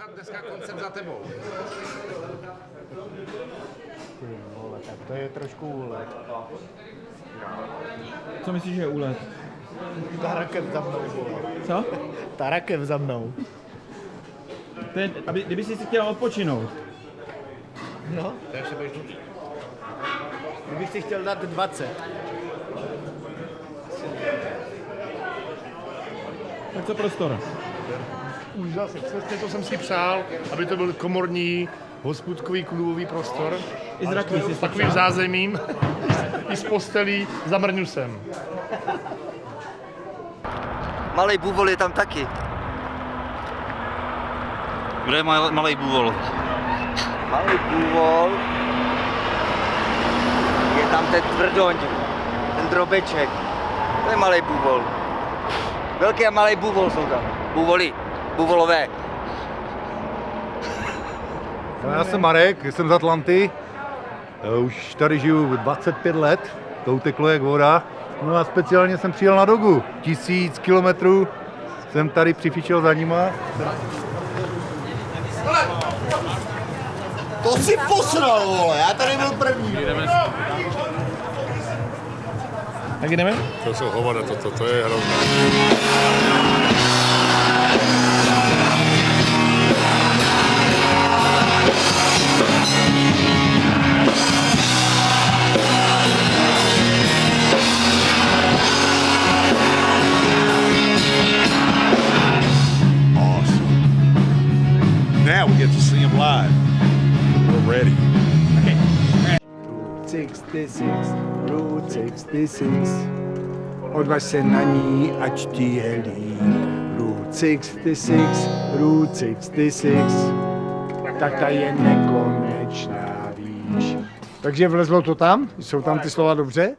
poslouchat dneska koncert za tebou. Ty vole, tak to je trošku úlet. Co myslíš, že je úlet? Ta rakev za mnou. Co? Ta rakev za mnou. To je, kdyby jsi si chtěl odpočinout. No, kdybych si chtěl dát 20. Tak co prostor? Úžasně, přesně to jsem si přál, aby to byl komorní, hospůdkový, klubový prostor. I s rakví si S takovým zázemím, i s postelí, za Mrňusem. Malej bůvol je tam taky. Kde je malej bůvol? Malej bůvol. Je tam ten tvrdoň, ten drobeček. To je malej bůvol. Velký a malej bůvol jsou tam. Bůvoli, bůvolové. No, já jsem Marek, jsem z Atlanty. Už tady žiju 25 let, to uteklo jak voda. No a speciálně jsem přijel na Dogu. 1000 kilometrů jsem tady přifičil za nima. To si posral, vole, já tady byl první. Tak jdeme? To jsou hovada, to je hrozné. Now we get to see him live. We're ready. Route 66, Route 66. Odvaž se na ní, ať ti je líp. Route 66, Route 66. Tak ta je nekonečná, víš. Takže vlezlo to tam? Jsou tam ty slova dobře?